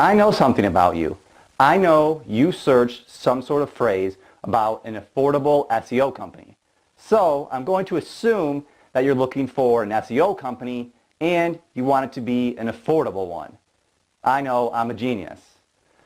I know something about you. I know you searched some sort of phrase about an affordable SEO company. So I'm going to assume that you're looking for an SEO company and you want it to be an affordable one. I know I'm a genius.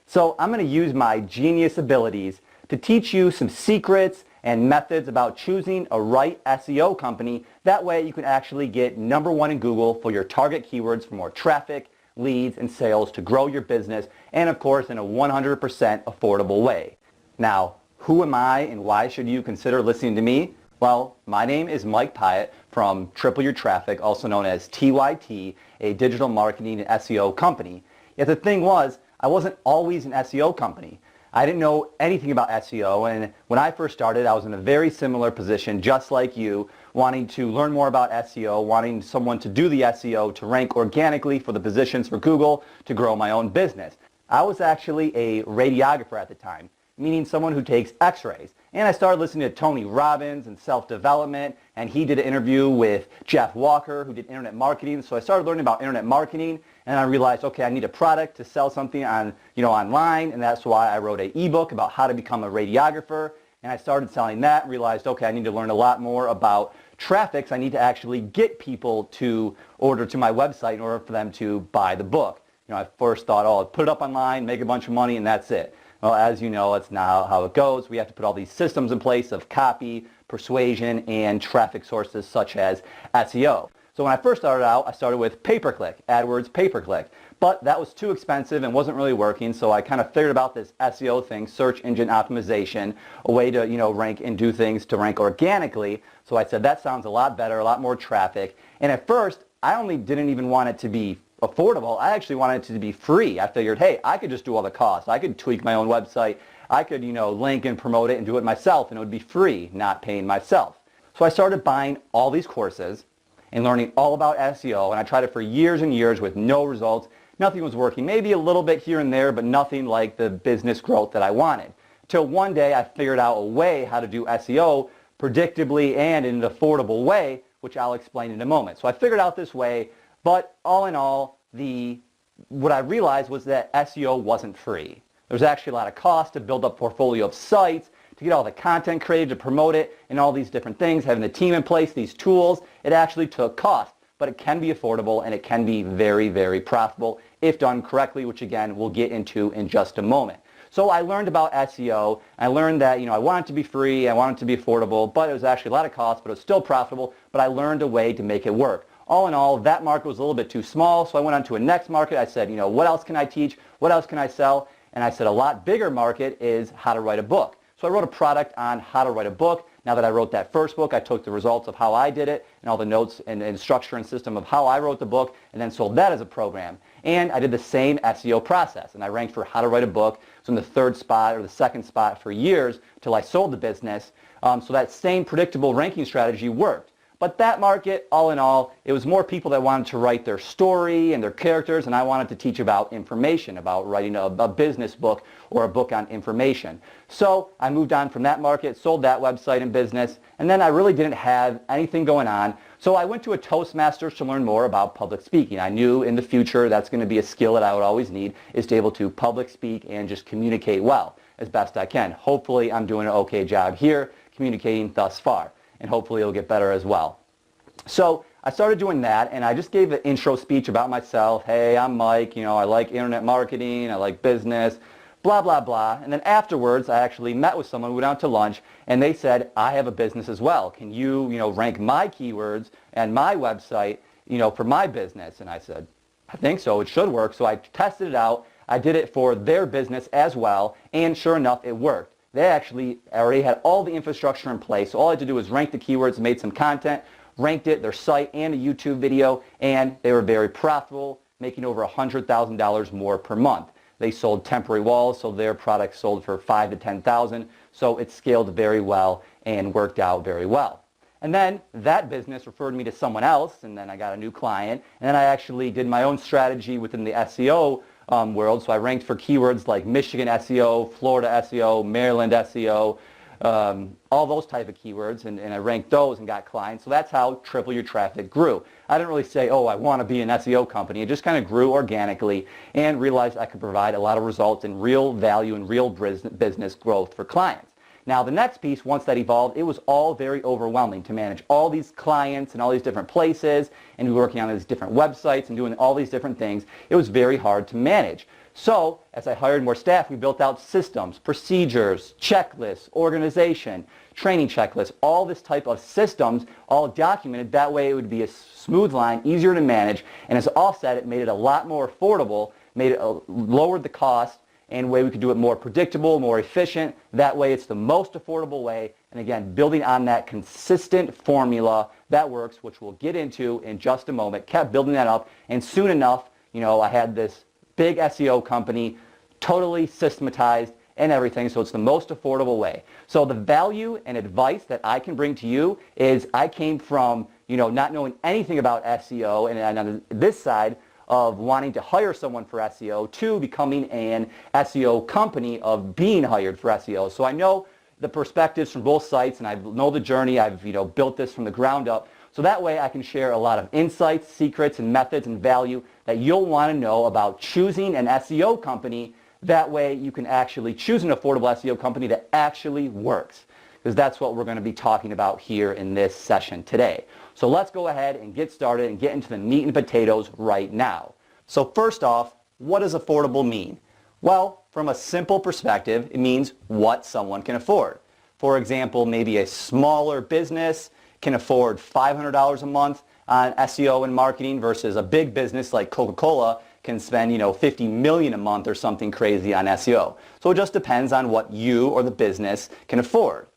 So I'm going to use my genius abilities to teach you some secrets and methods about choosing a right SEO company. That way you can actually get #1 in Google for your target keywords for more traffic, leads, and sales to grow your business, and of course in a 100% affordable way. Now, who am I and why should you consider listening to me? Well, my name is Mike Pyatt from Triple Your Traffic, also known as TYT, a digital marketing and SEO company. Yet the thing was, I wasn't always an SEO company. I didn't know anything about SEO, and when I first started, I was in a very similar position, just like you, wanting to learn more about SEO, wanting someone to do the SEO, to rank organically for the positions for Google, to grow my own business. I was actually a radiographer at the time, meaning someone who takes x-rays. And I started listening to Tony Robbins and self-development, and he did an interview with Jeff Walker, who did internet marketing. So I started learning about internet marketing, and I realized, okay, I need a product to sell something on, online, and that's why I wrote an ebook about how to become a radiographer. And I started selling that and realized, okay, I need to learn a lot more about traffic, so I need to actually get people to order to my website in order for them to buy the book. I first thought, oh, I'll put it up online, make a bunch of money, and that's it. Well, as you know, that's not how it goes. We have to put all these systems in place of copy, persuasion, and traffic sources such as SEO. So when I first started out, I started with pay-per-click, AdWords pay-per-click. But that was too expensive and wasn't really working, so I kind of figured about this SEO thing, search engine optimization, a way to, rank and do things to rank organically. So I said, that sounds a lot better, a lot more traffic. And at first, I only didn't even want it to be affordable. I actually wanted it to be free. I figured, hey, I could just do all the costs. I could tweak my own website. I could, link and promote it and do it myself, and it would be free, not paying myself. So I started buying all these courses and learning all about SEO, and I tried it for years and years with no results. Nothing was working. Maybe a little bit here and there, but nothing like the business growth that I wanted. Till one day I figured out a way how to do SEO predictably and in an affordable way, which I'll explain in a moment. So I figured out this way, but all in all, what I realized was that SEO wasn't free. There's actually a lot of cost to build up a portfolio of sites, to get all the content created, to promote it, and all these different things, having the team in place, these tools. It actually took cost, but it can be affordable and it can be very, very profitable if done correctly, which again, we'll get into in just a moment. So I learned about SEO. I learned that, I want it to be free, I want it to be affordable, but it was actually a lot of cost, but it was still profitable, but I learned a way to make it work. All in all, that market was a little bit too small, so I went on to a next market. I said, what else can I teach? What else can I sell? And I said, a lot bigger market is how to write a book. So I wrote a product on how to write a book. Now that I wrote that first book, I took the results of how I did it and all the notes and structure and system of how I wrote the book and then sold that as a program. And I did the same SEO process, and I ranked for how to write a book. So in the third spot or the second spot for years till I sold the business. So that same predictable ranking strategy worked. But that market, all in all, it was more people that wanted to write their story and their characters, and I wanted to teach about information, about writing a business book or a book on information. So I moved on from that market, sold that website and business, and then I really didn't have anything going on. So I went to a Toastmasters to learn more about public speaking. I knew in the future that's going to be a skill that I would always need, is to be able to public speak and just communicate well as best I can. Hopefully I'm doing an okay job here communicating thus far, and hopefully it'll get better as well. So I started doing that, and I just gave an intro speech about myself. Hey, I'm Mike, I like internet marketing, I like business, blah, blah, blah. And then afterwards, I actually met with someone, we went out to lunch, and they said, I have a business as well. Can you, rank my keywords and my website, for my business? And I said, I think so, it should work. So I tested it out. I did it for their business as well, and sure enough, it worked. They actually already had all the infrastructure in place. So all I had to do was rank the keywords, made some content, ranked it, their site, and a YouTube video, and they were very profitable, making over $100,000 more per month. They sold temporary walls, so their products sold for $5,000 to $10,000, so it scaled very well and worked out very well. And then that business referred me to someone else, and then I got a new client, and then I actually did my own strategy within the SEO world, so I ranked for keywords like Michigan SEO, Florida SEO, Maryland SEO, all those type of keywords, and I ranked those and got clients. So that's how Triple Your Traffic grew. I didn't really say, oh, I want to be an SEO company. It just kind of grew organically and realized I could provide a lot of results and real value and real business growth for clients. Now the next piece, once that evolved, it was all very overwhelming to manage all these clients and all these different places and be working on these different websites and doing all these different things. It was very hard to manage. So as I hired more staff, we built out systems, procedures, checklists, organization, training checklists, all this type of systems, all documented. That way it would be a smooth line, easier to manage, and as all said, it made it a lot more affordable, lowered the cost, and way we could do it more predictable, more efficient. That way it's the most affordable way. And again, building on that consistent formula that works, which we'll get into in just a moment, kept building that up. And soon enough, I had this big SEO company, totally systematized and everything. So it's the most affordable way. So the value and advice that I can bring to you is I came from, not knowing anything about SEO and on this side, of wanting to hire someone for SEO to becoming an SEO company of being hired for SEO. So I know the perspectives from both sites and I know the journey. I've built this from the ground up. So that way I can share a lot of insights, secrets, and methods and value that you'll want to know about choosing an SEO company. That way you can actually choose an affordable SEO company that actually works. Because that's what we're going to be talking about here in this session today. So let's go ahead and get started and get into the meat and potatoes right now. So first off, what does affordable mean? Well, from a simple perspective, it means what someone can afford. For example, maybe a smaller business can afford $500 a month on SEO and marketing versus a big business like Coca-Cola can spend, $50 million a month or something crazy on SEO. So it just depends on what you or the business can afford.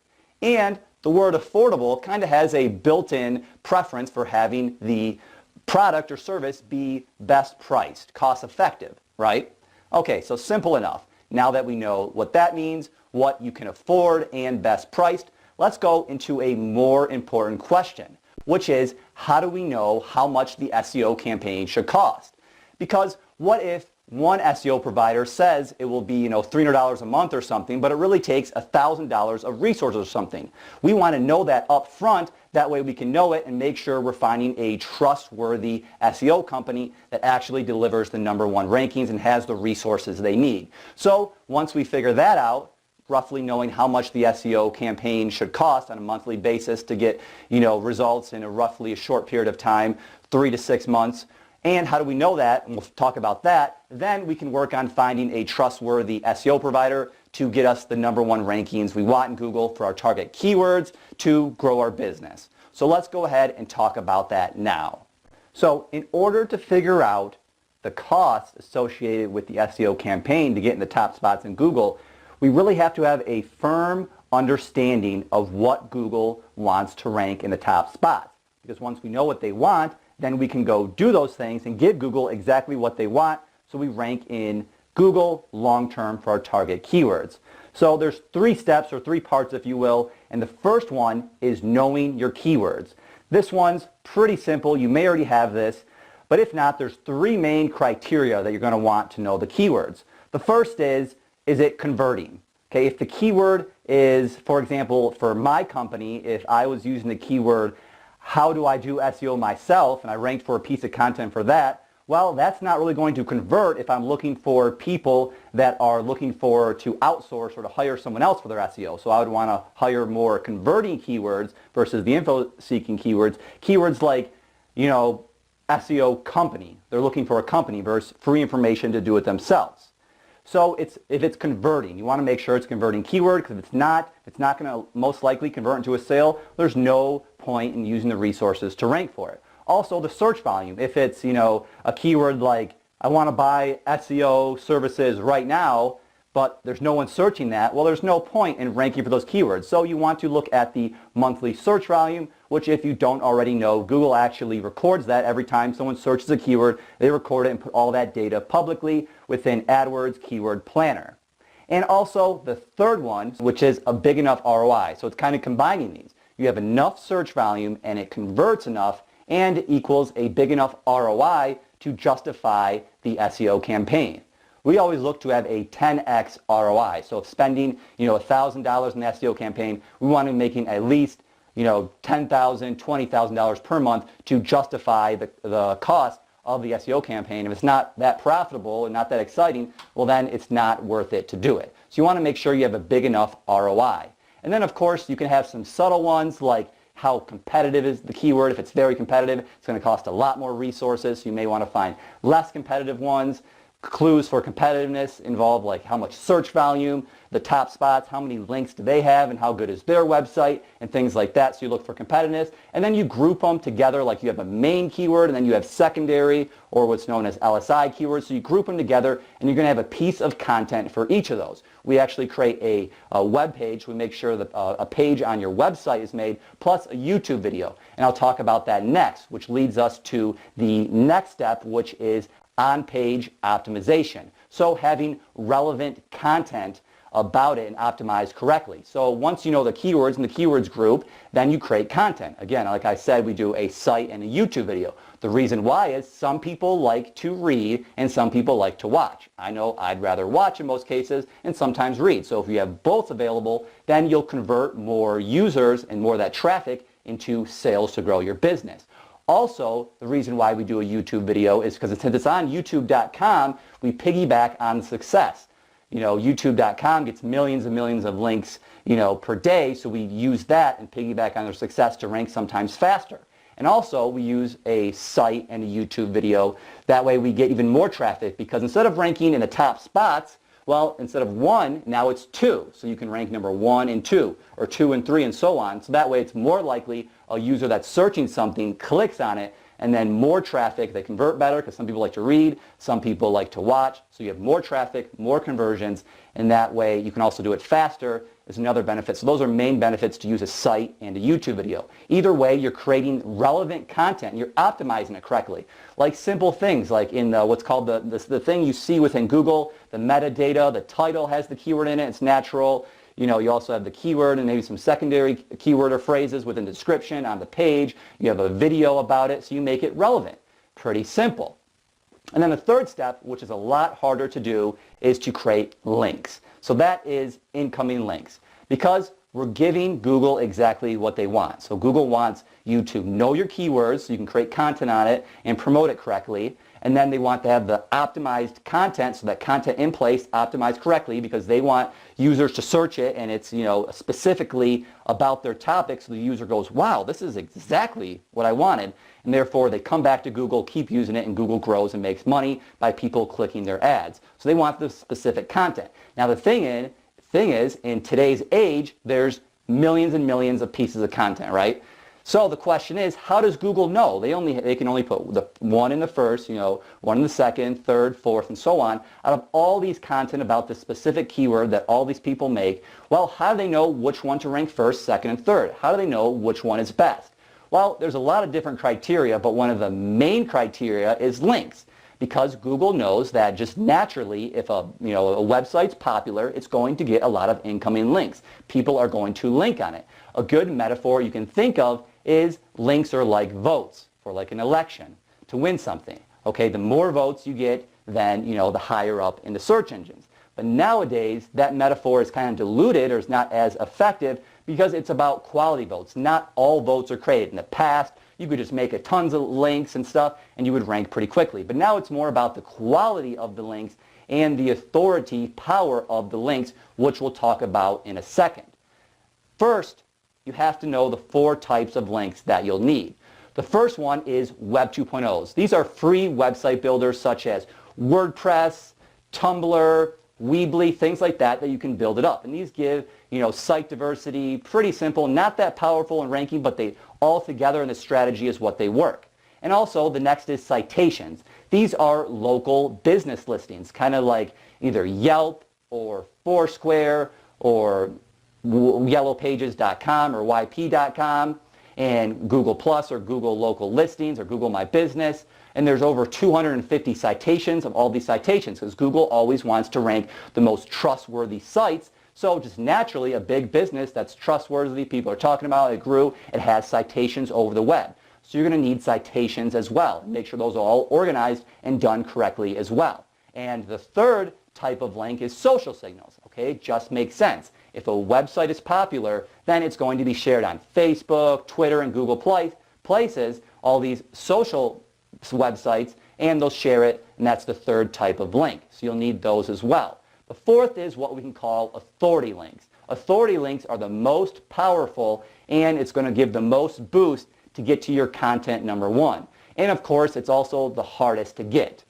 And the word affordable kind of has a built-in preference for having the product or service be best priced, cost effective, right? Okay, so simple enough. Now that we know what that means, what you can afford and best priced, let's go into a more important question, which is how do we know how much the SEO campaign should cost? Because what if one SEO provider says it will be, $300 a month or something, but it really takes $1,000 of resources or something. We want to know that up front. That way we can know it and make sure we're finding a trustworthy SEO company that actually delivers the #1 rankings and has the resources they need. So once we figure that out, roughly knowing how much the SEO campaign should cost on a monthly basis to get, results in roughly a short period of time, 3 to 6 months, and how do we know that? And we'll talk about that. Then we can work on finding a trustworthy SEO provider to get us the #1 rankings we want in Google for our target keywords to grow our business. So let's go ahead and talk about that now. So in order to figure out the costs associated with the SEO campaign to get in the top spots in Google, we really have to have a firm understanding of what Google wants to rank in the top spots. Because once we know what they want, then we can go do those things and give Google exactly what they want so we rank in Google long-term for our target keywords. So there's 3 steps or 3 parts, if you will, and the first one is knowing your keywords. This one's pretty simple. You may already have this, but if not, there's 3 main criteria that you're going to want to know the keywords. The first is it converting? Okay, if the keyword is, for example, for my company, if I was using the keyword how do I do SEO myself, and I ranked for a piece of content for that, well, that's not really going to convert if I'm looking for people that are looking to outsource or to hire someone else for their SEO. So I would want to hire more converting keywords versus the info-seeking keywords. Keywords like, SEO company. They're looking for a company versus free information to do it themselves. So if it's converting, you want to make sure it's converting keyword, because if it's not going to most likely convert into a sale. There's no point in using the resources to rank for it. Also the search volume. If it's, a keyword like I want to buy SEO services right now, but there's no one searching that, well, there's no point in ranking for those keywords. So you want to look at the monthly search volume, which if you don't already know, Google actually records that every time someone searches a keyword. They record it and put all that data publicly within AdWords Keyword Planner. And also the third one, which is a big enough ROI. So it's kind of combining these. You have enough search volume and it converts enough and it equals a big enough ROI to justify the SEO campaign. we always look to have a 10x ROI. So if spending, $1,000 in an SEO campaign, we want to be making at least, $10,000, $20,000 per month to justify the cost of the SEO campaign. If it's not that profitable and not that exciting, well then it's not worth it to do it. So you want to make sure you have a big enough ROI. And then of course you can have some subtle ones like how competitive is the keyword. If it's very competitive, it's going to cost a lot more resources. So you may want to find less competitive ones. Clues for competitiveness involve like how much search volume, the top spots, how many links do they have, and how good is their website, and things like that. So you look for competitiveness, and then you group them together like you have a main keyword, and then you have secondary, or what's known as LSI keywords. So you group them together, and you're going to have a piece of content for each of those. We actually create a web page. We make sure that a page on your website is made, plus a YouTube video. And I'll talk about that next, which leads us to the next step, which is on-page optimization. So having relevant content about it and optimized correctly. So once you know the keywords in the keywords group, then you create content. Again, like I said, we do a site and a YouTube video. The reason why is some people like to read and some people like to watch. I know I'd rather watch in most cases and sometimes read. So if you have both available, then you'll convert more users and more of that traffic into sales to grow your business. Also, the reason why we do a YouTube video is because since it's on YouTube.com, we piggyback on success. YouTube.com gets millions and millions of links, per day, so we use that and piggyback on their success to rank sometimes faster. And also, we use a site and a YouTube video. That way we get even more traffic because instead of ranking in the top spots, well, instead of 1, now it's 2. So you can rank number 1 and 2, or 2 and 3, and so on. So that way it's more likely a user that's searching something clicks on it, and then more traffic. They convert better because some people like to read, some people like to watch. So you have more traffic, more conversions, and that way you can also do it faster is another benefit. So those are main benefits to use a site and a YouTube video. Either way, you're creating relevant content and you're optimizing it correctly. Like simple things like in what's called the thing you see within Google, the metadata, the title has the keyword in it, it's natural. You also have the keyword and maybe some secondary keyword or phrases within the description on the page. You have a video about it, so you make it relevant. Pretty simple. And then the third step, which is a lot harder to do, is to create links. So that is incoming links because we're giving Google exactly what they want. So Google wants you to know your keywords so you can create content on it and promote it correctly. And then they want to have the optimized content, so that content in place optimized correctly because they want users to search it and it's specifically about their topic, so the user goes, wow, this is exactly what I wanted. And therefore they come back to Google, keep using it, and Google grows and makes money by people clicking their ads. So they want the specific content. Now the thing is, in today's age, there's millions and millions of pieces of content, right? So the question is, how does Google know? They can only put the 1 in the first, 1 in the second, third, fourth, and so on. Out of all these content about the specific keyword that all these people make, well, how do they know which one to rank first, second, and third? How do they know which one is best? Well, there's a lot of different criteria, but one of the main criteria is links. Because Google knows that just naturally, if a website's popular, it's going to get a lot of incoming links. People are going to link on it. A good metaphor you can think of is links are like votes for like an election to win something. Okay, the more votes you get, then the higher up in the search engines. But nowadays, that metaphor is kind of diluted or is not as effective because it's about quality votes. Not all votes are created. In the past, you could just make a tons of links and stuff and you would rank pretty quickly. But now it's more about the quality of the links and the authority power of the links, which we'll talk about in a second. First, you have to know the 4 types of links that you'll need. The first one is Web 2.0s. These are free website builders such as WordPress, Tumblr, Weebly, things like that you can build it up. And these give, site diversity, pretty simple, not that powerful in ranking, but they all together in the strategy is what they work. And also the next is citations. These are local business listings, kind of like either Yelp or Foursquare or yellowpages.com or yp.com and Google Plus or Google Local Listings or Google My Business. And there's over 250 citations of all these citations because Google always wants to rank the most trustworthy sites. So just naturally, a big business that's trustworthy, people are talking about, it grew, it has citations over the web. So you're going to need citations as well. Make sure those are all organized and done correctly as well. And the third type of link is social signals. Okay, it just makes sense. If a website is popular, then it's going to be shared on Facebook, Twitter, and Google Places, all these social websites, and they'll share it, and that's the third type of link. So you'll need those as well. The fourth is what we can call authority links. Authority links are the most powerful, and it's going to give the most boost to get to your content number one. And of course, it's also the hardest to get.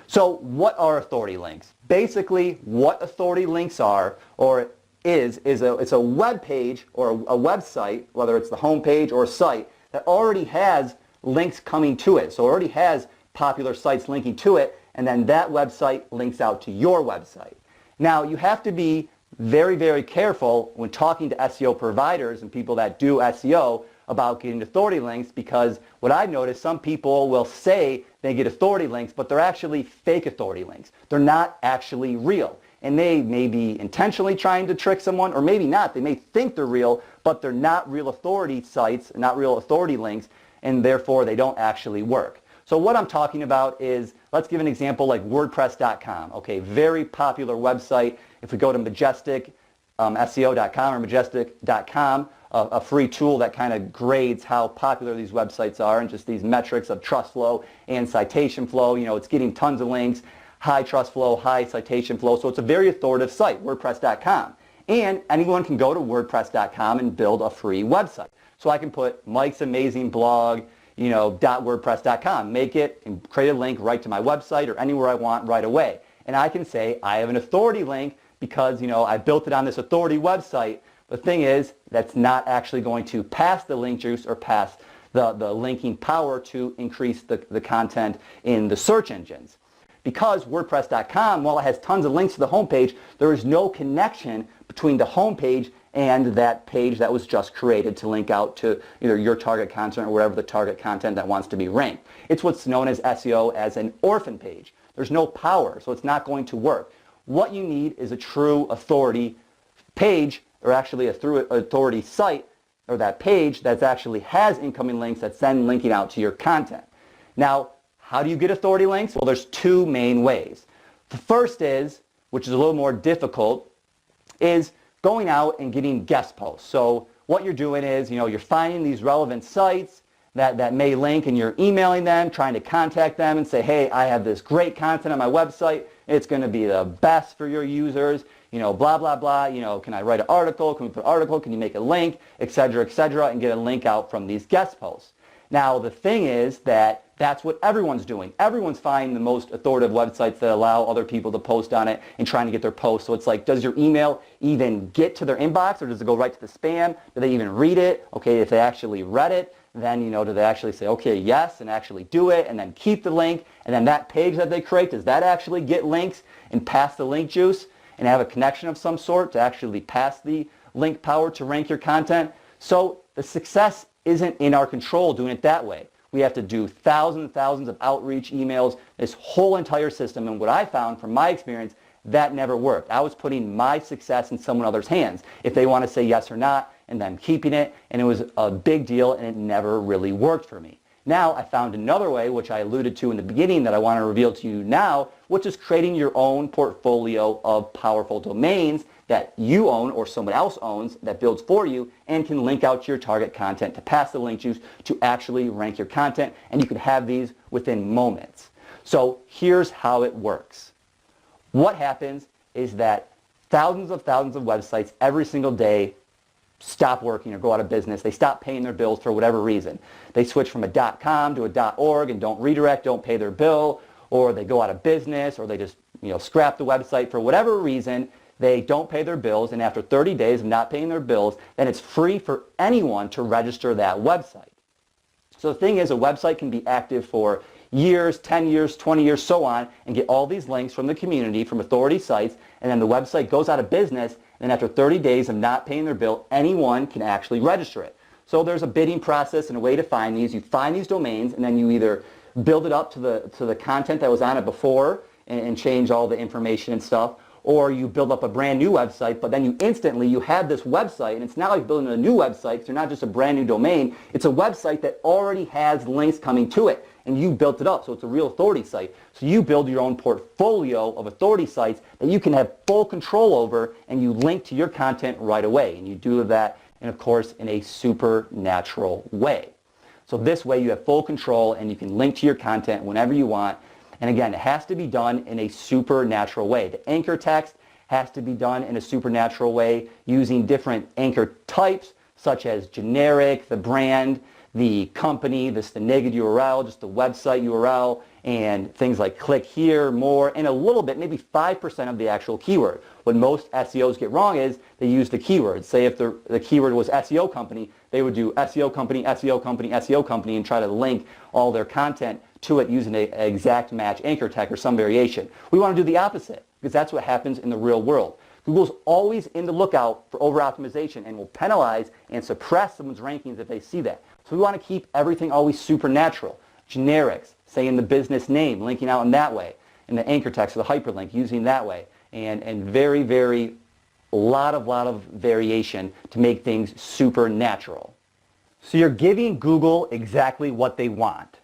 So what are authority links? Basically, what authority links are, or it's a web page or a website, whether it's the home page or a site, that already has links coming to it. So it already has popular sites linking to it, and then that website links out to your website. Now, you have to be very, very careful when talking to SEO providers and people that do SEO about getting authority links, because what I've noticed, some people will say they get authority links, but they're actually fake authority links. They're not actually real. And they may be intentionally trying to trick someone, or maybe not. They may think they're real, but they're not real authority sites, not real authority links, and therefore they don't actually work. So what I'm talking about is, let's give an example like WordPress.com. Okay, very popular website. If we go to majestic.seo.com or majestic.com, a free tool that kind of grades how popular these websites are and just these metrics of trust flow and citation flow. You know, it's getting tons of links, high trust flow, high citation flow. So it's a very authoritative site, WordPress.com. And anyone can go to WordPress.com and build a free website. So I can put Mike's Amazing Blog, .wordpress.com, make it and create a link right to my website or anywhere I want right away. And I can say I have an authority link because, I built it on this authority website. The thing is, that's not actually going to pass the link juice or pass the linking power to increase the content in the search engines. Because WordPress.com, while it has tons of links to the homepage, there is no connection between the homepage and that page that was just created to link out to either your target content or whatever the target content that wants to be ranked. It's what's known as SEO as an orphan page. There's no power, so it's not going to work. What you need is a true authority page, or actually a true authority site, or that page that actually has incoming links that's then linking out to your content. Now, how do you get authority links? Well, there's two main ways. The first is, which is a little more difficult, is going out and getting guest posts. So what you're doing is, you're finding these relevant sites that may link, and you're emailing them, trying to contact them and say, hey, I have this great content on my website. It's going to be the best for your users. Blah, blah, blah. Can I write an article? Can we put an article? Can you make a link? Et cetera, and get a link out from these guest posts. Now, the thing is that's what everyone's doing. Everyone's finding the most authoritative websites that allow other people to post on it and trying to get their posts. So it's like, does your email even get to their inbox, or does it go right to the spam? Do they even read it? Okay, if they actually read it, then, do they actually say, okay, yes, and actually do it, and then keep the link, and then that page that they create, does that actually get links and pass the link juice and have a connection of some sort to actually pass the link power to rank your content? So the success isn't in our control doing it that way. We have to do thousands and thousands of outreach emails, this whole entire system. And what I found from my experience, that never worked. I was putting my success in someone else's hands if they want to say yes or not, and then keeping it. And it was a big deal, and it never really worked for me. Now I found another way, which I alluded to in the beginning, that I want to reveal to you now, which is creating your own portfolio of powerful domains that you own or someone else owns that builds for you and can link out to your target content to pass the link juice to actually rank your content, and you can have these within moments. So here's how it works. What happens is that thousands of websites every single day stop working or go out of business. They stop paying their bills for whatever reason. They switch from a .com to a .org and don't redirect, don't pay their bill, or they go out of business, or they just scrap the website for whatever reason. They don't pay their bills, and after 30 days of not paying their bills, then it's free for anyone to register that website. So the thing is, a website can be active for years, 10 years, 20 years, so on, and get all these links from the community, from authority sites, and then the website goes out of business, and after 30 days of not paying their bill, anyone can actually register it. So there's a bidding process and a way to find these. You find these domains, and then you either build it up to the content that was on it before and change all the information and stuff, or you build up a brand new website, but then you have this website, and it's not like building a new website, because you're not just a brand new domain, it's a website that already has links coming to it, and you built it up, so it's a real authority site. So you build your own portfolio of authority sites that you can have full control over, and you link to your content right away, and you do that, and of course, in a supernatural way. So this way you have full control, and you can link to your content whenever you want. And again, it has to be done in a supernatural way. The anchor text has to be done in a supernatural way using different anchor types, such as generic, the brand, the company, the naked URL, just the website URL, and things like click here, more, and a little bit, maybe 5% of the actual keyword. What most SEOs get wrong is they use the keyword. Say if the keyword was SEO company, they would do SEO company, SEO company, SEO company, and try to link all their content to it using an exact match anchor tag or some variation. We want to do the opposite, because that's what happens in the real world. Google's always in the lookout for over-optimization and will penalize and suppress someone's rankings if they see that. So we want to keep everything always supernatural. Generics, say in the business name, linking out in that way. In the anchor text or the hyperlink, using that way. And very, very, lot of variation to make things supernatural. So you're giving Google exactly what they want.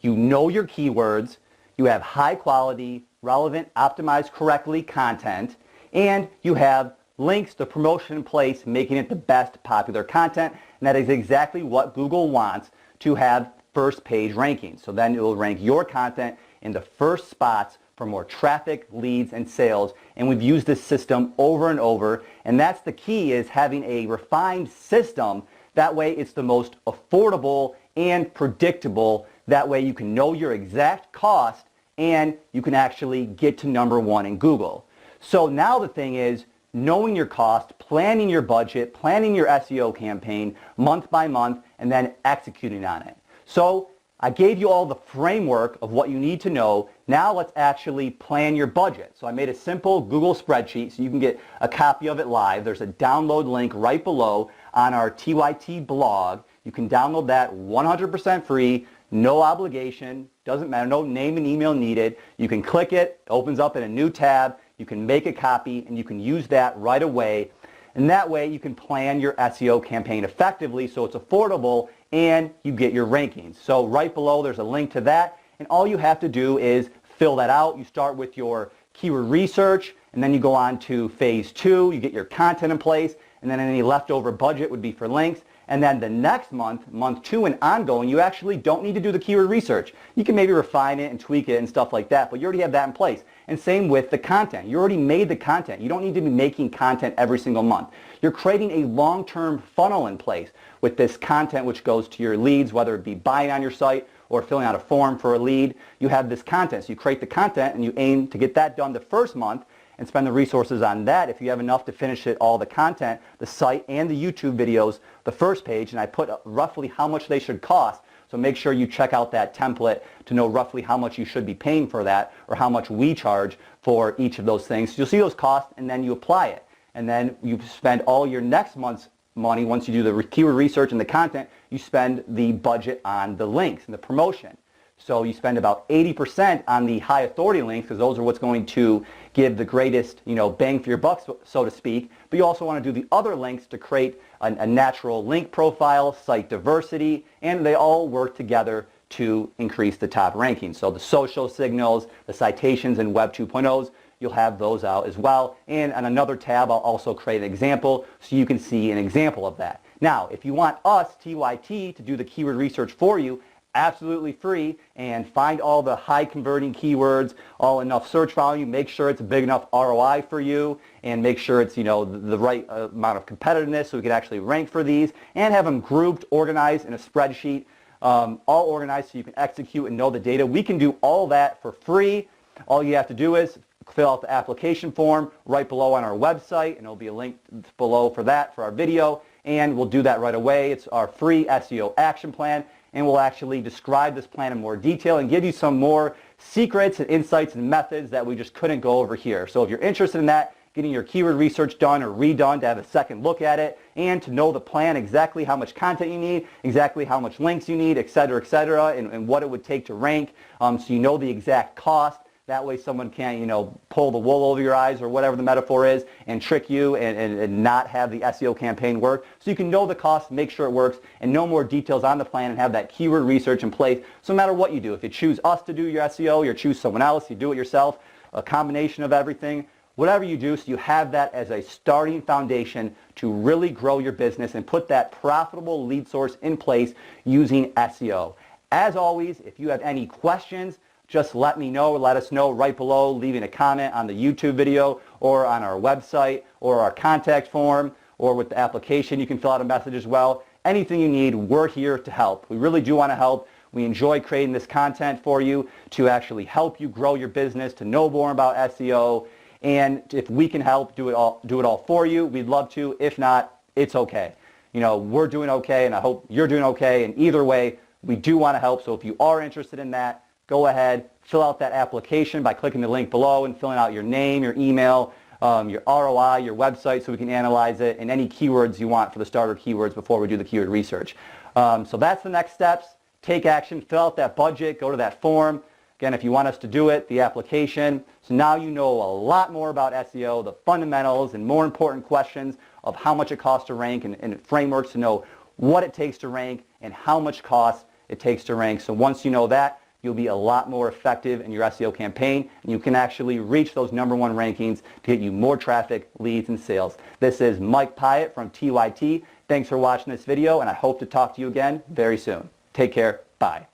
You know your keywords, you have high quality, relevant, optimized correctly content, and you have links to promotion in place, making it the best popular content, and that is exactly what Google wants to have first page rankings. So then it will rank your content in the first spots for more traffic, leads, and sales, and we've used this system over and over, and that's the key, is having a refined system. That way it's the most affordable and predictable. That way you can know your exact cost and you can actually get to #1 in Google. So now the thing is knowing your cost, planning your budget, planning your SEO campaign month by month, and then executing on it. So I gave you all the framework of what you need to know. Now let's actually plan your budget. So I made a simple Google spreadsheet so you can get a copy of it live. There's a download link right below on our TYT blog. You can download that 100% free, no obligation, doesn't matter, no name and email needed. You can click it, it opens up in a new tab, you can make a copy, and you can use that right away. And that way you can plan your SEO campaign effectively so it's affordable and you get your rankings. So right below there's a link to that, and all you have to do is fill that out. You start with your keyword research, and then you go on to phase 2, you get your content in place, and then any leftover budget would be for links. And then the next month, month 2 and ongoing, you actually don't need to do the keyword research. You can maybe refine it and tweak it and stuff like that, but you already have that in place. And same with the content. You already made the content. You don't need to be making content every single month. You're creating a long-term funnel in place with this content which goes to your leads, whether it be buying on your site or filling out a form for a lead. You have this content. So you create the content and you aim to get that done the first month and spend the resources on that. If you have enough to finish it, all the content, the site and the YouTube videos, the first page, and I put roughly how much they should cost. So make sure you check out that template to know roughly how much you should be paying for that, or how much we charge for each of those things. So you'll see those costs and then you apply it. And then you spend all your next month's money. Once you do the keyword research and the content, you spend the budget on the links and the promotion. So you spend about 80% on the high authority links, because those are what's going to give the greatest, bang for your buck, so to speak. But you also want to do the other links to create a natural link profile, site diversity, and they all work together to increase the top rankings. So the social signals, the citations, and Web 2.0s, you'll have those out as well. And on another tab, I'll also create an example so you can see an example of that. Now, if you want us, TYT, to do the keyword research for you, absolutely free, and find all the high converting keywords, all enough search volume, make sure it's a big enough ROI for you, and make sure it's the right amount of competitiveness so we can actually rank for these, and have them grouped, organized in a spreadsheet, all organized so you can execute and know the data. We can do all that for free. All you have to do is fill out the application form right below on our website, and there'll be a link below for that for our video, and we'll do that right away. It's our free SEO action plan, and we'll actually describe this plan in more detail and give you some more secrets and insights and methods that we just couldn't go over here. So if you're interested in that, getting your keyword research done or redone to have a second look at it, and to know the plan, exactly how much content you need, exactly how much links you need, et cetera, and what it would take to rank, so you know the exact cost, That way someone can't, pull the wool over your eyes or whatever the metaphor is and trick you and not have the SEO campaign work. So you can know the cost, make sure it works, and know more details on the plan and have that keyword research in place. So no matter what you do, if you choose us to do your SEO, you choose someone else, you do it yourself, a combination of everything, whatever you do, so you have that as a starting foundation to really grow your business and put that profitable lead source in place using SEO. As always, if you have any questions, just let me know, let us know right below, leaving a comment on the YouTube video or on our website or our contact form or with the application. You can fill out a message as well. Anything you need, we're here to help. We really do want to help. We enjoy creating this content for you to actually help you grow your business, to know more about SEO. And if we can help do it all for you, we'd love to. If not, it's okay. We're doing okay, and I hope you're doing okay. And either way, we do want to help. So if you are interested in that, go ahead, fill out that application by clicking the link below and filling out your name, your email, your ROI, your website, so we can analyze it, and any keywords you want for the starter keywords before we do the keyword research. So that's the next steps. Take action, fill out that budget, go to that form. Again, if you want us to do it, the application. So now you know a lot more about SEO, the fundamentals, and more important questions of how much it costs to rank and frameworks to know what it takes to rank and how much cost it takes to rank. So once you know that, you'll be a lot more effective in your SEO campaign, and you can actually reach those #1 rankings to get you more traffic, leads, and sales. This is Mike Pyatt from TYT. Thanks for watching this video, and I hope to talk to you again very soon. Take care. Bye.